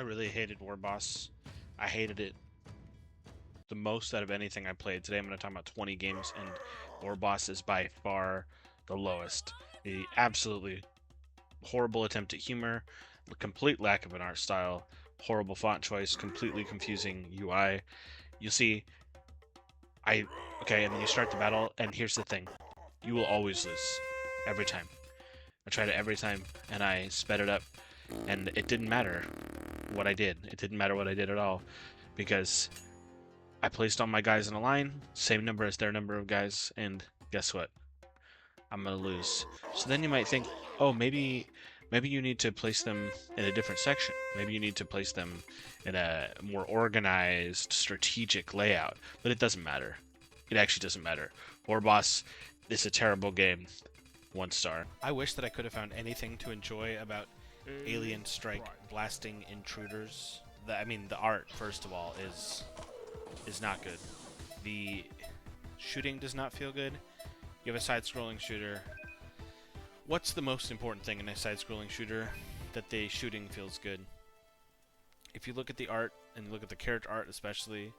really hated War Boss. I hated it the most out of anything I played. Today I'm going to talk about 20 games, and War Boss is by far the lowest. The absolutely horrible attempt at humor, the complete lack of an art style, horrible font choice, completely confusing UI. You'll see, okay, and then you start the battle, and here's the thing. You will always lose. Every time. I tried it every time, and I sped it up, and it didn't matter what I did. It didn't matter what I did at all, because I placed all my guys in a line, same number as their number of guys, and guess what? I'm gonna lose. So then you might think, oh, maybe you need to place them in a different section. Maybe you need to place them in a more organized, strategic layout. But it doesn't matter. It actually doesn't matter. War Boss is a terrible game. 1 star. I wish that I could have found anything to enjoy about Alien Strike blasting intruders. The art, first of all, is not good. The shooting does not feel good. You have a side-scrolling shooter. What's the most important thing in a side-scrolling shooter? That the shooting feels good. If you look at the art, and you look at the character art especially,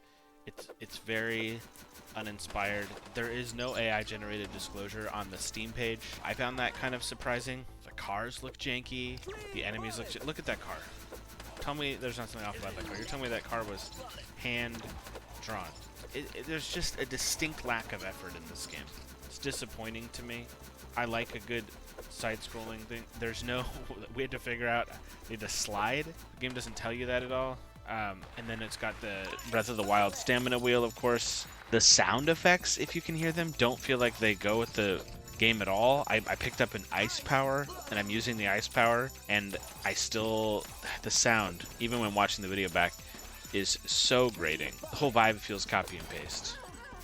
it's very uninspired. There is no AI-generated disclosure on the Steam page. I found that kind of surprising. The cars look janky. The enemies look at that car. Tell me there's nothing off about that car. You're telling me that car was hand-drawn. There's just a distinct lack of effort in this game. It's disappointing to me. I like a good side-scrolling thing. There's no... we had to figure out the slide. The game doesn't tell you that at all. And then it's got the Breath of the Wild stamina wheel, of course. The sound effects, if you can hear them, don't feel like they go with the game at all. I picked up an ice power, and I'm using the ice power, and the sound, even when watching the video back, is so grating. The whole vibe feels copy and paste.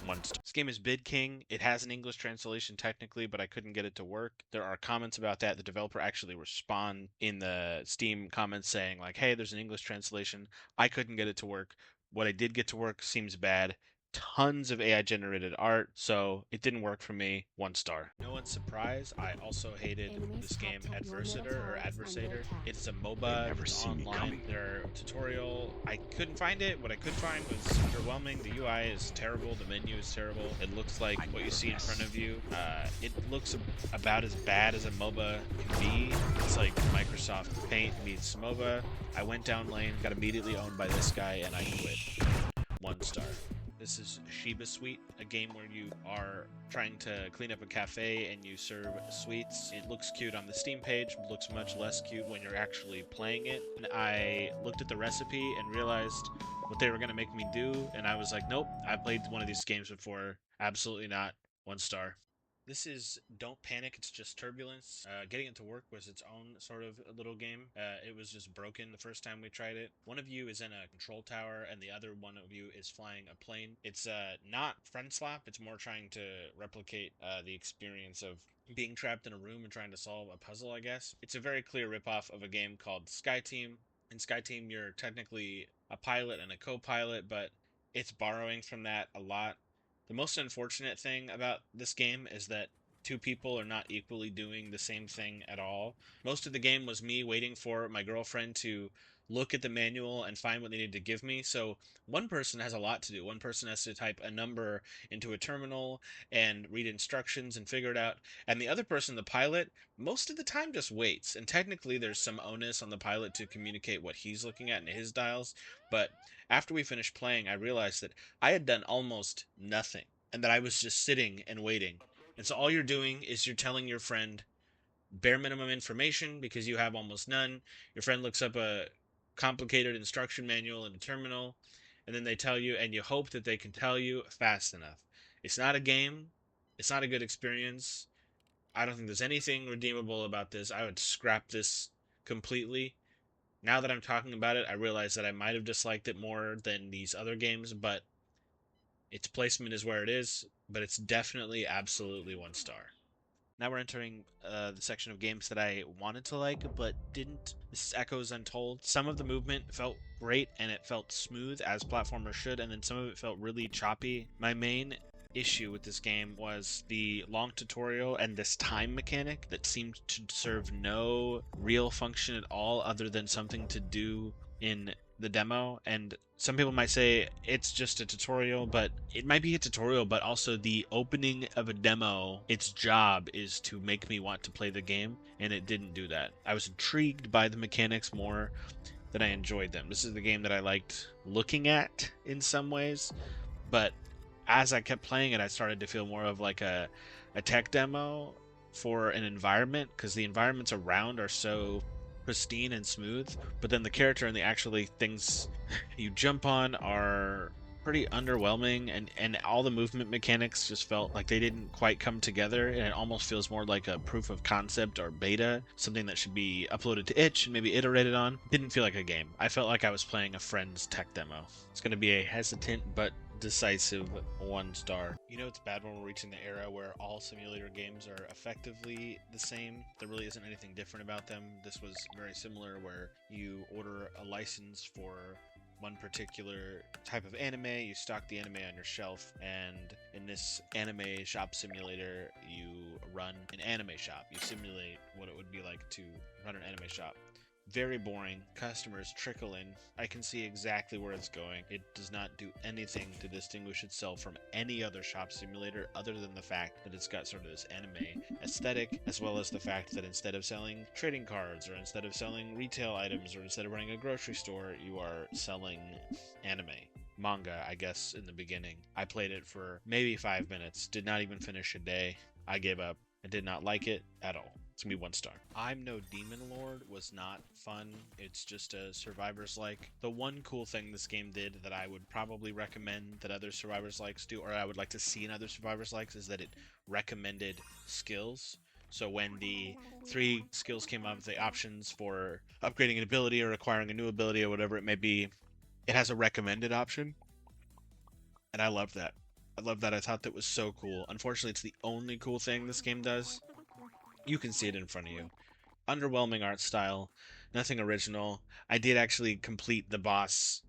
1 star. This game is Bid King. It has an English translation technically, but I couldn't get it to work. There are comments about that. The developer actually respond in the Steam comments saying like, hey, there's an English translation. I couldn't get it to work. What I did get to work seems bad. Tons of AI generated art, so it didn't work for me. 1 star. No one's surprised, I also hated this game, Adversator. It's a MOBA, it's online, their tutorial, I couldn't find it. What I could find was underwhelming. The UI is terrible, the menu is terrible. It looks like what you see in front of you. It looks about as bad as a MOBA can be. It's like Microsoft Paint meets MOBA. I went down lane, got immediately owned by this guy, and I quit. 1 star. This is Shiba Sweet, a game where you are trying to clean up a cafe and you serve sweets. It looks cute on the Steam page, but looks much less cute when you're actually playing it. And I looked at the recipe and realized what they were going to make me do, and I was like, nope, I've played one of these games before. Absolutely not. 1 star. This is Don't Panic, It's Just Turbulence. Getting it to work was its own sort of little game. It was just broken the first time we tried it. One of you is in a control tower, and the other one of you is flying a plane. It's not friend slap, it's more trying to replicate the experience of being trapped in a room and trying to solve a puzzle, I guess. It's a very clear ripoff of a game called Sky Team. In Sky Team, you're technically a pilot and a co-pilot, but it's borrowing from that a lot. The most unfortunate thing about this game is that 2 people are not equally doing the same thing at all. Most of the game was me waiting for my girlfriend to look at the manual and find what they needed to give me. So one person has a lot to do. One person has to type a number into a terminal and read instructions and figure it out. And the other person, the pilot, most of the time just waits. And technically there's some onus on the pilot to communicate what he's looking at in his dials. But after we finished playing, I realized that I had done almost nothing and that I was just sitting and waiting. And so all you're doing is you're telling your friend bare minimum information because you have almost none. Your friend looks up a complicated instruction manual in a terminal, and then they tell you, and you hope that they can tell you fast enough. It's not a game. It's not a good experience. I don't think there's anything redeemable about this. I would scrap this completely. Now that I'm talking about it, I realize that I might have disliked it more than these other games, but its placement is where it is, but it's definitely absolutely 1 star. Now we're entering the section of games that I wanted to like, but didn't. This is Echoes Untold. Some of the movement felt great, and it felt smooth, as platformers should, and then some of it felt really choppy. My main issue with this game was the long tutorial and this time mechanic that seemed to serve no real function at all other than something to do in the demo, and some people might say it's just a tutorial, but it might be a tutorial, but also the opening of a demo, its job is to make me want to play the game, and it didn't do that. I was intrigued by the mechanics more than I enjoyed them. This is the game that I liked looking at in some ways, but as I kept playing it, I started to feel more of like a tech demo for an environment, because the environments around are so pristine and smooth, but then the character and the actually things you jump on are pretty underwhelming, and all the movement mechanics just felt like they didn't quite come together, and it almost feels more like a proof of concept or beta, something that should be uploaded to itch and maybe iterated on. Didn't feel like a game. I felt like I was playing a friend's tech demo. It's going to be a hesitant but decisive 1 star. You know, it's bad when we're reaching the era where all simulator games are effectively the same. There really isn't anything different about them. This was very similar, where you order a license for one particular type of anime, you stock the anime on your shelf, and in this anime shop simulator, you run an anime shop. You simulate what it would be like to run an anime shop. Very boring. Customers trickle in. I can see exactly where it's going. It does not do anything to distinguish itself from any other shop simulator, other than the fact that it's got sort of this anime aesthetic, as well as the fact that instead of selling trading cards, or instead of selling retail items, or instead of running a grocery store, you are selling anime. Manga, I guess, in the beginning. I played it for maybe 5 minutes, did not even finish a day. I gave up. I did not like it at all. It's gonna be 1 star. I'm No Demon Lord was not fun. It's just a survivors like. The one cool thing this game did that I would probably recommend that other survivors likes do, or I would like to see in other survivors likes, is that it recommended skills. So when the 3 skills came up, the options for upgrading an ability or acquiring a new ability or whatever it may be, it has a recommended option, and I love that. I love that. I thought that was so cool. Unfortunately, it's the only cool thing this game does. You can see it in front of you. Underwhelming art style, nothing original. I did actually complete the boss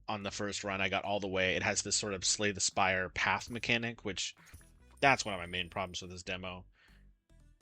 on the first run. I got all the way. It has this sort of Slay the Spire path mechanic, which that's one of my main problems with this demo.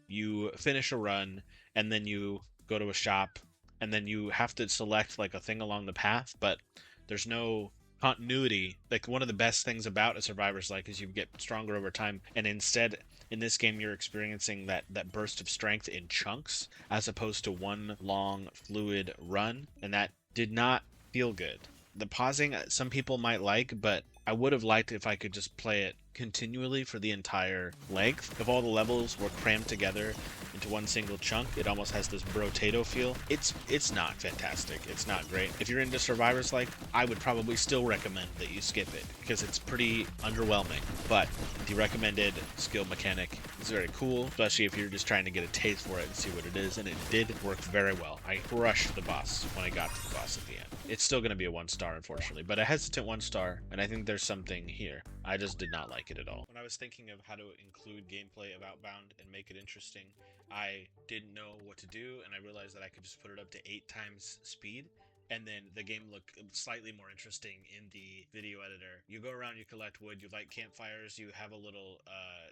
You finish a run, and then you go to a shop, and then you have to select like a thing along the path, but there's no continuity. Like, one of the best things about a survivor's like is you get stronger over time, and instead in this game you're experiencing that burst of strength in chunks, as opposed to one long fluid run, and that did not feel good. The pausing, some people might like, but I would have liked if I could just play it continually for the entire length. If all the levels were crammed together into one single chunk, it almost has this brotato feel. It's not fantastic. It's not great. If you're into survivors like, I would probably still recommend that you skip it, because it's pretty underwhelming. But the recommended skill mechanic is very cool, especially if you're just trying to get a taste for it and see what it is, and it did work very well. I crushed the boss when I got to the boss at the end. It's still going to be a 1 star, unfortunately, but a hesitant 1 star, and I think there's something here. I just did not like it at all. When I was thinking of how to include gameplay of Outbound and make it interesting, I didn't know what to do, and I realized that I could just put it up to 8 times speed, and then the game looked slightly more interesting in the video editor. You go around, you collect wood, you light campfires, you have a little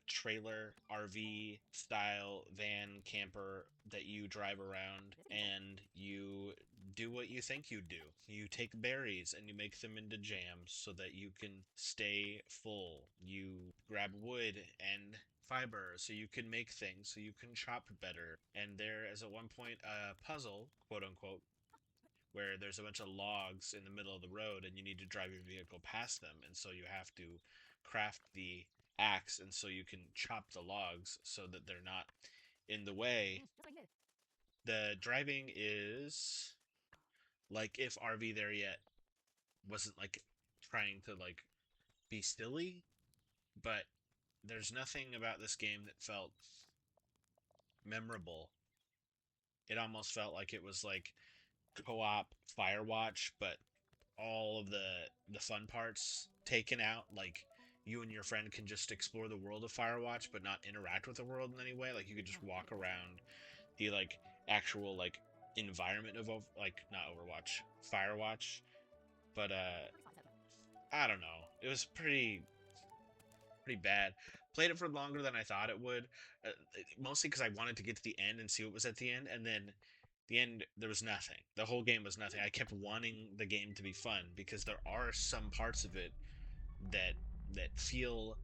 trailer, RV style van camper that you drive around, and you do what you think you do. You take berries and you make them into jams so that you can stay full. You grab wood and fiber so you can make things, so you can chop better. And there is at one point a puzzle, quote unquote, where there's a bunch of logs in the middle of the road and you need to drive your vehicle past them. And so you have to craft the axe, and so you can chop the logs so that they're not in the way. The driving is like if RV There Yet wasn't like trying to like be silly, but there's nothing about this game that felt memorable. It almost felt like it was like co-op Firewatch, but all of the fun parts taken out. Like, you and your friend can just explore the world of Firewatch, but not interact with the world in any way. Like, you could just walk around the like actual like environment of like not Overwatch, Firewatch. But I don't know. It was pretty bad. Played it for longer than I thought it would, uh, mostly because I wanted to get to the end and see what was at the end, and then The end, there was nothing. The whole game was nothing. I kept wanting the game to be fun because there are some parts of it that feel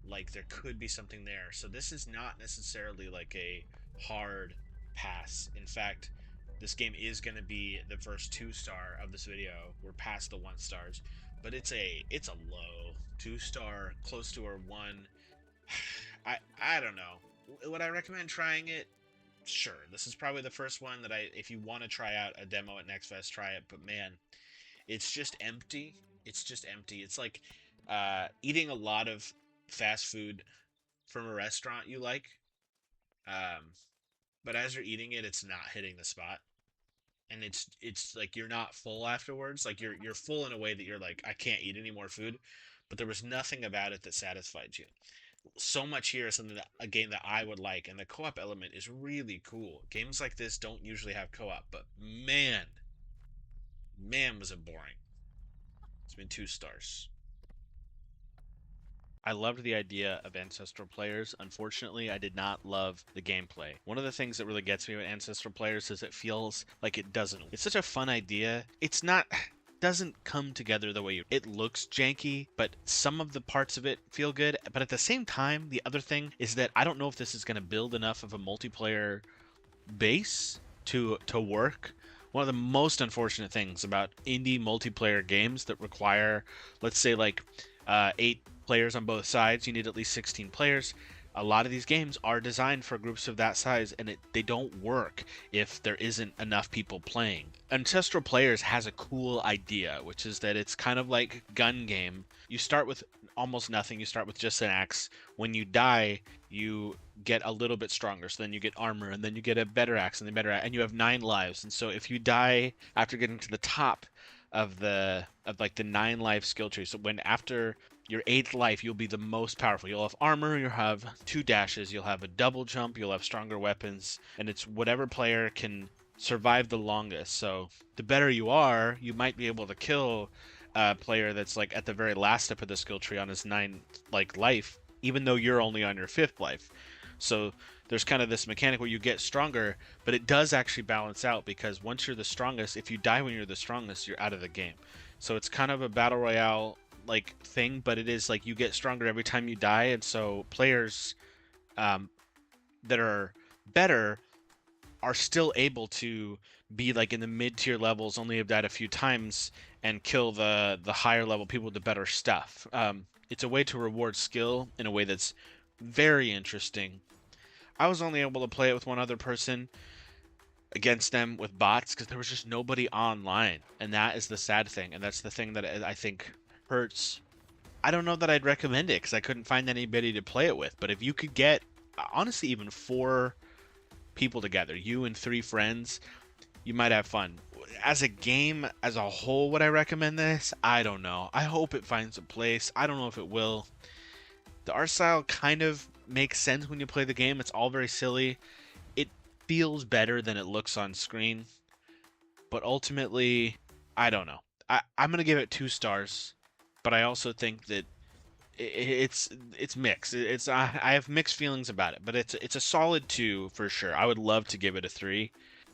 like there could be something there. So this is not necessarily like a hard pass. In fact, this game is going to be the first 2-star of this video. We're past the 1 stars, but it's a low 2-star, close to a 1. I don't know. Would I recommend trying it? Sure. This is probably the first one that if you want to try out a demo at Next Fest, try it. But man, it's just empty. It's just empty. It's like eating a lot of fast food from a restaurant you like, um, but as you're eating it, it's not hitting the spot, and it's like you're not full afterwards. Like you're full in a way that you're like, I can't eat any more food, but there was nothing about it that satisfied you. So much here is something that a game that I would like, and the co-op element is really cool. Games like this don't usually have co-op, but man, was it boring. It's been 2 stars. I loved the idea of Ancestral Players. Unfortunately, I did not love the gameplay. One of the things that really gets me with Ancestral Players is it feels like it doesn't. It's such a fun idea. It's not doesn't come together the way it looks janky, but some of the parts of it feel good. But at the same time, the other thing is that I don't know if this is going to build enough of a multiplayer base to work. One of the most unfortunate things about indie multiplayer games that require, let's say, like 8 players on both sides, you need at least 16 players. A lot of these games are designed for groups of that size, and they don't work if there isn't enough people playing. Ancestral Players has a cool idea, which is that it's kind of like gun game. You start with almost nothing. You start with just an axe. When you die, you get a little bit stronger. So then you get armor, and then you get a better axe, and then better axe, and you have 9 lives. And so if you die after getting to the top of like the 9 life skill tree, so when after your 8th life, you'll be the most powerful. You'll have armor, you'll have 2 dashes, you'll have a double jump, you'll have stronger weapons, and it's whatever player can survive the longest. So the better you are, you might be able to kill a player that's like at the very last step of the skill tree on his 9th like life, even though you're only on your 5th life. So there's kind of this mechanic where you get stronger, but it does actually balance out because once you're the strongest, if you die when you're the strongest, you're out of the game. So it's kind of a battle royale like thing, but it is like you get stronger every time you die, and so players that are better are still able to be like in the mid-tier levels, only have died a few times, and kill the higher level people with the better stuff. It's a way to reward skill in a way that's very interesting. I was only able to play it with one other person against them with bots because there was just nobody online, and that is the sad thing, and that's the thing that I think hurts. I don't know that I'd recommend it because I couldn't find anybody to play it with, but if you could get honestly even 4 people together, you and 3 friends, you might have fun. As a game as a whole, would I recommend this? I don't know. I hope it finds a place. I don't know if it will. The art style kind of makes sense when you play the game. It's all very silly. It feels better than it looks on screen, but ultimately, I don't know. I'm gonna give it 2 stars, but I also think that it's mixed. I have mixed feelings about it, but it's a solid 2 for sure. I would love to give it a 3,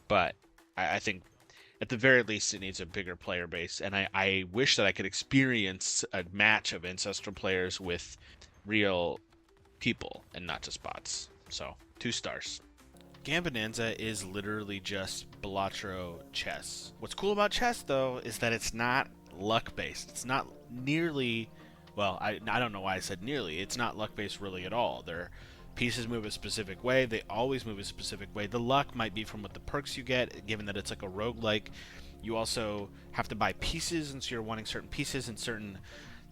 but I think at the very least it needs a bigger player base, and I wish that I could experience a match of Ancestral Players with real people and not just bots. So 2 stars. Gambonanza is literally just Balatro chess. What's cool about chess, though, is that it's not luck-based. It's not nearly... Well, I don't know why I said nearly. It's not luck-based really at all. Their pieces move a specific way. They always move a specific way. The luck might be from what the perks you get, given that it's like a roguelike. You also have to buy pieces, and so you're wanting certain pieces and certain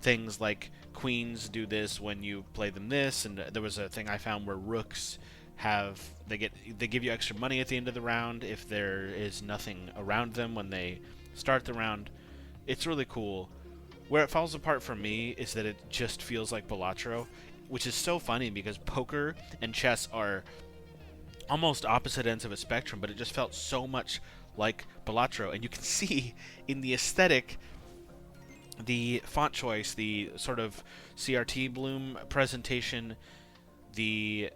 things like queens do this when you play them this, and there was a thing I found where rooks they give you extra money at the end of the round if there is nothing around them when they start the round. It's really cool. Where it falls apart for me is that it just feels like Balatro, which is so funny because poker and chess are almost opposite ends of a spectrum, but it just felt so much like Balatro, and you can see in the aesthetic, the font choice, the sort of CRT bloom presentation, the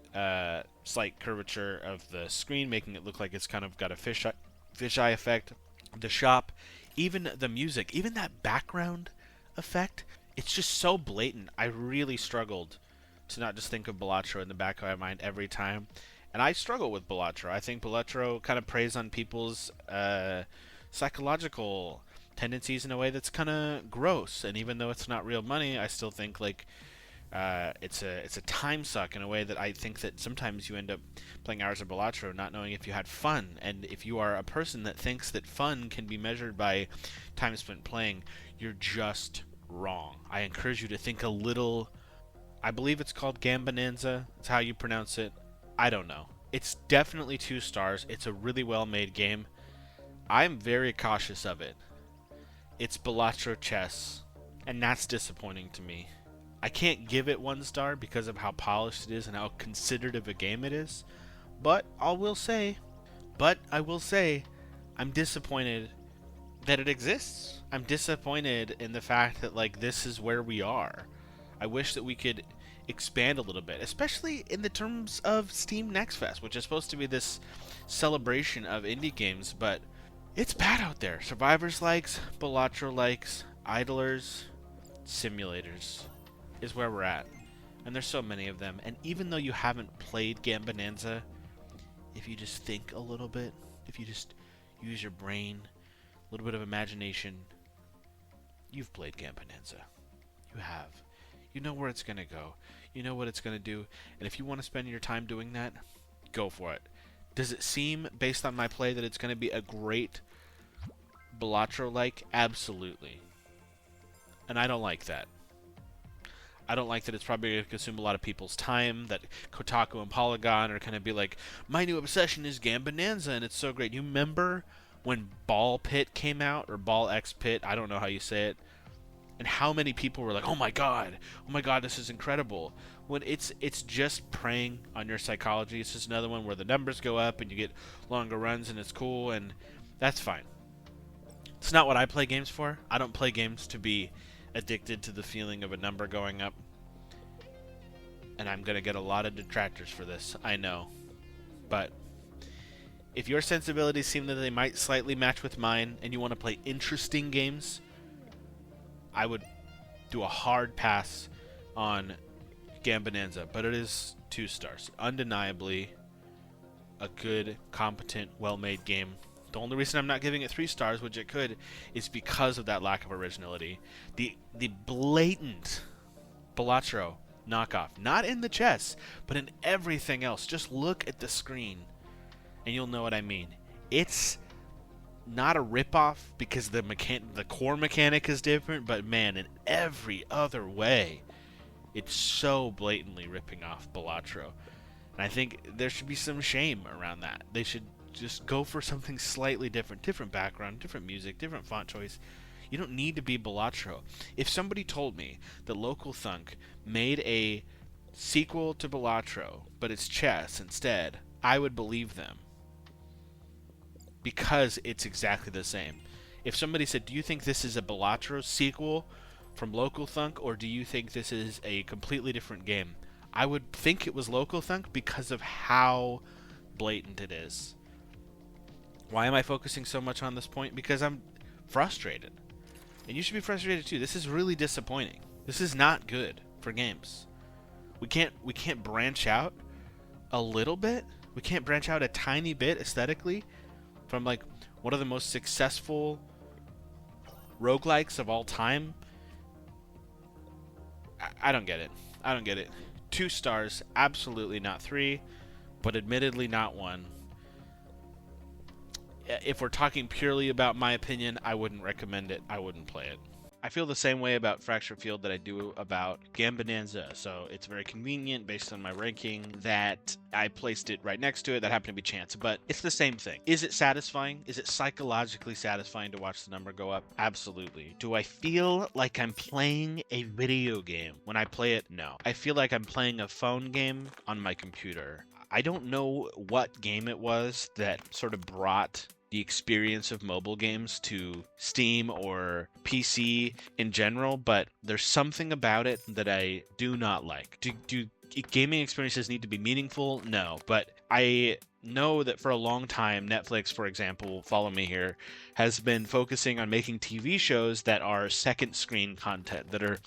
slight curvature of the screen, making it look like it's kind of got a fisheye effect, the shop, even the music, even that background effect. It's just so blatant. I really struggled to not just think of Balatro in the back of my mind every time. And I struggle with Balatro. I think Balatro kind of preys on people's psychological tendencies in a way that's kind of gross. And even though it's not real money, I still think like it's a time suck in a way that I think that sometimes you end up playing hours of Balatro not knowing if you had fun. And if you are a person that thinks that fun can be measured by time spent playing, you're just wrong. I encourage you to think a little. I believe it's called Gambonanza. That's how you pronounce it. I don't know. It's definitely 2 stars. It's a really well-made game. I'm very cautious of it. It's Balatro chess, and that's disappointing to me. I can't give it 1 star because of how polished it is and how considered of a game it is, but I will say, I'm disappointed that it exists. I'm disappointed in the fact that like this is where we are. I wish that we could expand a little bit, especially in the terms of Steam Next Fest, which is supposed to be this celebration of indie games, but it's bad out there. Survivors likes, Balatro likes, Idlers, Simulators is where we're at. And there's so many of them. And even though you haven't played Gambonanza, if you just think a little bit, if you just use your brain, a little bit of imagination, you've played Gambonanza. You have. You know where it's going to go. You know what it's going to do. And if you want to spend your time doing that, go for it. Does it seem, based on my play, that it's going to be a great Balatro-like? Absolutely. And I don't like that. I don't like that it's probably going to consume a lot of people's time, that Kotaku and Polygon are going to be like, my new obsession is Gambonanza, and it's so great. You remember when Ball Pit came out, or Ball X Pit, I don't know how you say it, and how many people were like, oh my god, this is incredible. When it's just preying on your psychology. It's just another one where the numbers go up and you get longer runs and it's cool, and that's fine. It's not what I play games for. I don't play games to be addicted to the feeling of a number going up. And I'm going to get a lot of detractors for this, I know. But if your sensibilities seem that they might slightly match with mine and you want to play interesting games, I would do a hard pass on Gambonanza, but it is 2 stars. Undeniably a good, competent, well-made game. The only reason I'm not giving it 3 stars, which it could, is because of that lack of originality. The blatant Balatro knockoff, not in the chess, but in everything else. Just look at the screen, and you'll know what I mean. It's not a ripoff because the core mechanic is different, but man, in every other way, it's so blatantly ripping off Balatro. And I think there should be some shame around that. They should just go for something slightly different. Different background, different music, different font choice. You don't need to be Balatro. If somebody told me that Local Thunk made a sequel to Balatro, but it's chess instead, I would believe them. Because it's exactly the same. If somebody said, do you think this is a Balatro sequel from Local Thunk, or do you think this is a completely different game? I would think it was Local Thunk because of how blatant it is. Why am I focusing so much on this point? Because I'm frustrated. And you should be frustrated too. This is really disappointing. This is not good for games. We can't branch out a little bit? We can't branch out a tiny bit aesthetically from like one of the most successful roguelikes of all time? I don't get it. I don't get it. 2 stars, absolutely not 3, but admittedly not 1. If we're talking purely about my opinion, I wouldn't recommend it. I wouldn't play it. I feel the same way about Fracture Field that I do about Gambonanza, so it's very convenient based on my ranking that I placed it right next to it. That happened to be chance, but it's the same thing. Is it satisfying? Is it psychologically satisfying to watch the number go up? Absolutely. Do I feel like I'm playing a video game when I play it? No. I feel like I'm playing a phone game on my computer. I don't know what game it was that sort of brought the experience of mobile games to Steam or PC in general, but there's something about it that I do not like. Do gaming experiences need to be meaningful? No, but I know that for a long time, Netflix, for example, follow me here, has been focusing on making TV shows that are second screen content, that are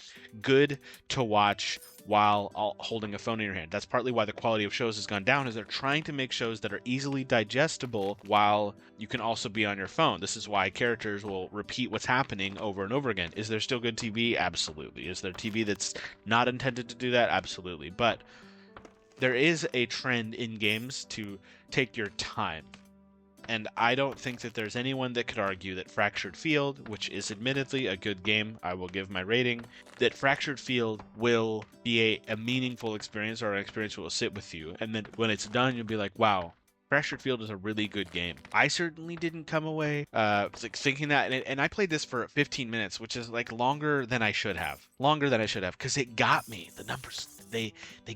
good to watch while holding a phone in your hand. That's partly why the quality of shows has gone down, is they're trying to make shows that are easily digestible while you can also be on your phone. This is why characters will repeat what's happening over and over again. Is there still good TV? Absolutely. Is there TV that's not intended to do that? Absolutely. But there is a trend in games to take your time. And I don't think that there's anyone that could argue that Fractured Field, which is admittedly a good game, I will give my rating, that Fractured Field will be a meaningful experience, or an experience that will sit with you. And then when it's done, you'll be like, wow, Fractured Field is a really good game. I certainly didn't come away like thinking that, and I played this for 15 minutes, which is like longer than I should have. Longer than I should have, because it got me. The numbers, they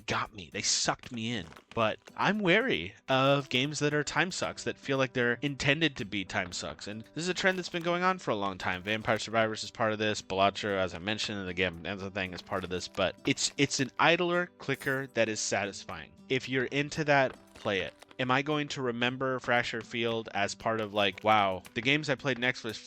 got me. They sucked me in. But I'm wary of games that are time sucks, that feel like they're intended to be time sucks. And this is a trend that's been going on for a long time. Vampire Survivors is part of this. Balatro, as I mentioned, and the Gamblenza thing is part of this. But it's an idler clicker that is satisfying. If you're into that, play it. Am I going to remember Fractured Field as part of like, wow, the games I played next was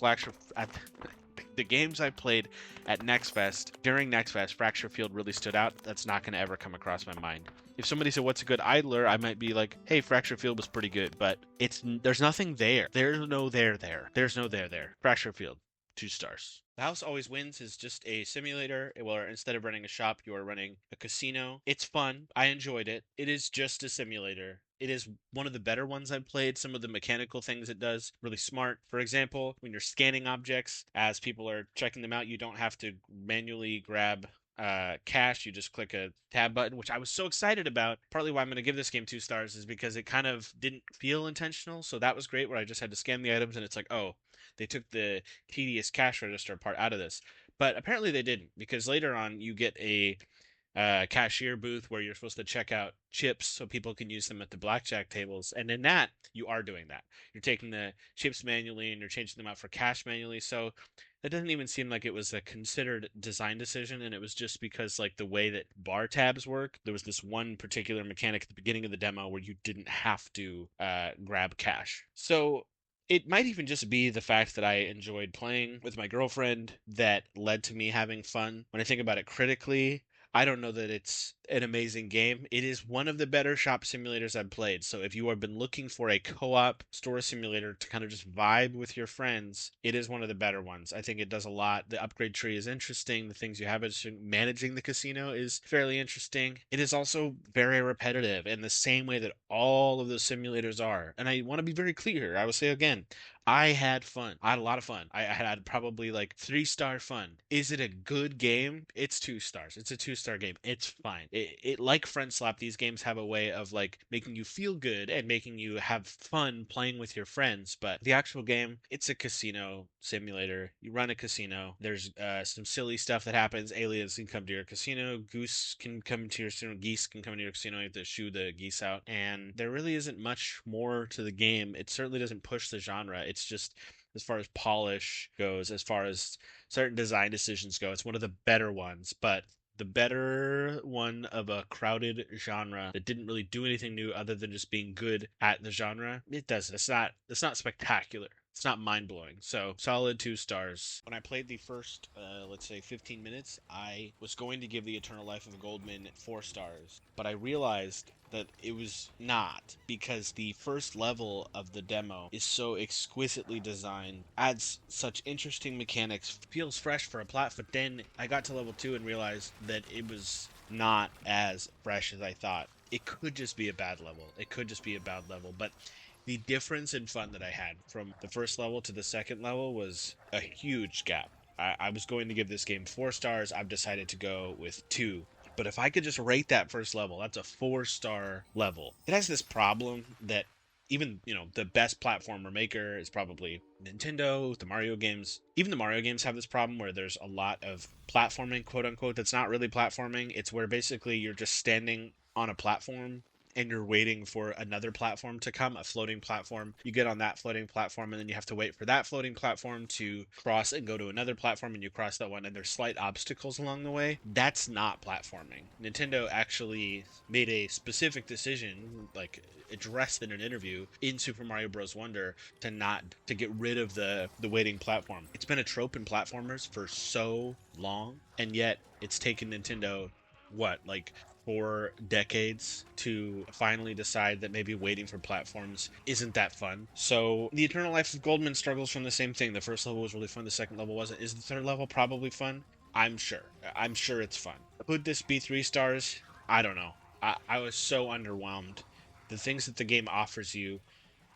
the games I played at Next Fest, during Next Fest, Fracture Field really stood out. That's not going to ever come across my mind. If somebody said, what's a good idler? I might be like, hey, Fracture Field was pretty good, but there's nothing there. There's no there. There's no there. Fracture Field, 2 stars. The House Always Wins is just a simulator where instead of running a shop, you are running a casino. It's fun. I enjoyed it. It is just a simulator. It is one of the better ones I've played. Some of the mechanical things it does, really smart. For example, when you're scanning objects, as people are checking them out, you don't have to manually grab cash. You just click a tab button, which I was so excited about. Partly why I'm going to give this game 2 stars is because it kind of didn't feel intentional. So that was great, where I just had to scan the items and it's like, oh, they took the tedious cash register part out of this. But apparently they didn't, because later on you get a cashier booth where you're supposed to check out chips so people can use them at the blackjack tables. And in that, you are doing that. You're taking the chips manually and you're changing them out for cash manually. So that doesn't even seem like it was a considered design decision, and it was just because like the way that bar tabs work, there was this one particular mechanic at the beginning of the demo where you didn't have to grab cash. So it might even just be the fact that I enjoyed playing with my girlfriend that led to me having fun. When I think about it critically, I don't know that it's an amazing game. It is one of the better shop simulators I've played. So if you have been looking for a co-op store simulator to kind of just vibe with your friends, it is one of the better ones. I think it does a lot. The upgrade tree is interesting. The things you have, managing the casino is fairly interesting. It is also very repetitive in the same way that all of those simulators are. And I want to be very clear. I will say again, I had fun. I had a lot of fun. I had probably like 3-star fun. Is it a good game? It's 2 stars. It's a 2-star game. It's fine. It like Friend Slap, these games have a way of like making you feel good and making you have fun playing with your friends. But the actual game, it's a casino simulator. You run a casino. There's some silly stuff that happens. Aliens can come to your casino. Goose can come to your casino. Geese can come to your casino. You have to shoo the geese out. And there really isn't much more to the game. It certainly doesn't push the genre. It's just, as far as polish goes, as far as certain design decisions go, it's one of the better ones. But the better one of a crowded genre that didn't really do anything new other than just being good at the genre, it doesn't. It's not spectacular. It's not mind blowing. So solid 2 stars. When I played the first, let's say 15 minutes, I was going to give the Eternal Life of Goldman 4 stars, but I realized that it was not, because the first level of the demo is so exquisitely designed, adds such interesting mechanics, feels fresh for a platform. But then I got to level 2 and realized that it was not as fresh as I thought. It could just be a bad level. But the difference in fun that I had from the first level to the second level was a huge gap. I was going to give this game 4 stars. I've decided to go with 2. But if I could just rate that first level, that's a 4-star level. It has this problem that even, the best platformer maker is probably Nintendo, the Mario games. Even the Mario games have this problem where there's a lot of platforming, quote unquote, that's not really platforming. It's where basically you're just standing on a platform and you're waiting for another platform to come, a floating platform. You get on that floating platform, and then you have to wait for that floating platform to cross and go to another platform, and you cross that one, and there's slight obstacles along the way. That's not platforming. Nintendo actually made a specific decision, like addressed in an interview in Super Mario Bros. Wonder, to get rid of the waiting platform. It's been a trope in platformers for so long, and yet it's taken Nintendo what, like 4 decades to finally decide that maybe waiting for platforms isn't that fun. So the Eternal Life of Goldman struggles from the same thing. The first level was really fun, the second level wasn't. Is the third level probably fun? I'm sure. I'm sure it's fun. Could this be 3 stars? I don't know. I was so underwhelmed. The things that the game offers you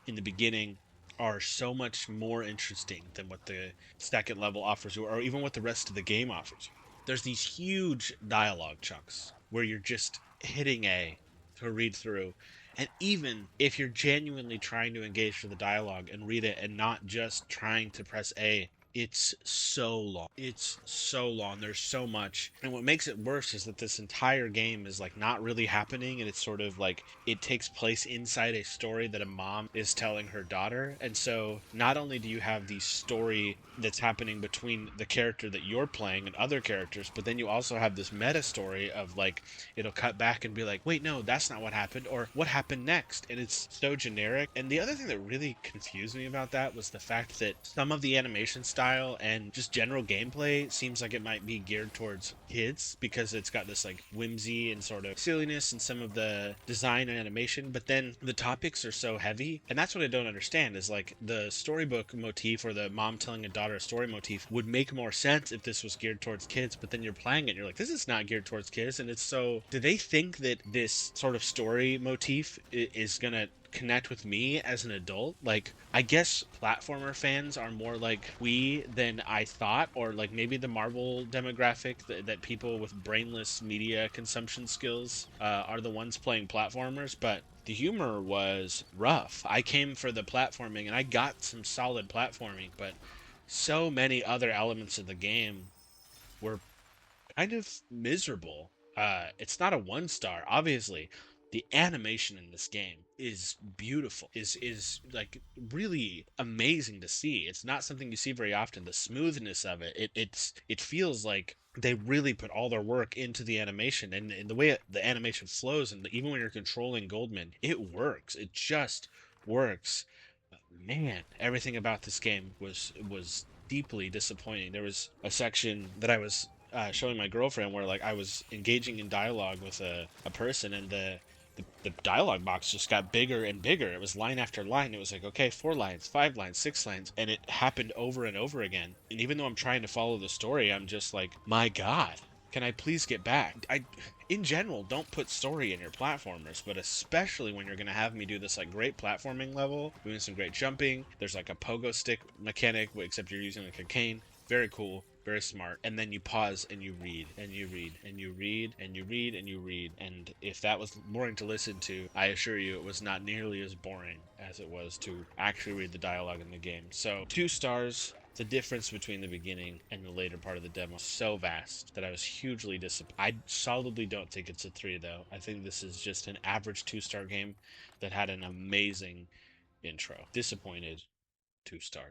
in the beginning are so much more interesting than what the second level offers you, or even what the rest of the game offers you. There's these huge dialogue chunks where you're just hitting A to read through. And even if you're genuinely trying to engage with the dialogue and read it and not just trying to press A, it's so long. It's so long. There's so much. And what makes it worse is that this entire game is like not really happening, and it's sort of like it takes place inside a story that a mom is telling her daughter. And so not only do you have the story that's happening between the character that you're playing and other characters, but then you also have this meta story of like it'll cut back and be like, wait, no, that's not what happened, or what happened next. And it's so generic. And the other thing that really confused me about that was the fact that some of the animation style and just general gameplay seems like it might be geared towards kids, because it's got this like whimsy and sort of silliness in some of the design and animation, but then the topics are so heavy. And that's what I don't understand, is like the storybook motif, or the mom telling a daughter a story motif, would make more sense if this was geared towards kids, but then you're playing it and you're like, this is not geared towards kids. And it's so, do they think that this sort of story motif is gonna connect with me as an adult? Like, I guess platformer fans are more like we than I thought, or like maybe the Marvel demographic, that people with brainless media consumption skills are the ones playing platformers. But the humor was rough. I came for the platforming, and I got some solid platforming, but so many other elements of the game were kind of miserable. It's not a 1 star, obviously. The animation in this game is beautiful, is like really amazing to see. It's not something you see very often. The smoothness of it feels like they really put all their work into the animation, and the way the animation flows, and even when you're controlling Goldman, it works. It just works. Man, everything about this game was deeply disappointing. There was a section that I was showing my girlfriend where like I was engaging in dialogue with a person, and the dialogue box just got bigger and bigger. It was line after line. It was like, okay, 4 lines, 5 lines, 6 lines, and it happened over and over again. And even though I'm trying to follow the story, I'm just like, my God, can I please get back? In general, don't put story in your platformers, but especially when you're going to have me do this like great platforming level, doing some great jumping. There's like a pogo stick mechanic, except you're using like a cane. Very cool, very smart. And then you pause and you read and you read and you read and you read and you read. And if that was boring to listen to, I assure you it was not nearly as boring as it was to actually read the dialogue in the game. So 2 stars. The difference between the beginning and the later part of the demo is so vast that I was hugely disappointed. I solidly don't think it's a 3, though. I think this is just an average 2-star game that had an amazing intro. Disappointed 2 stars.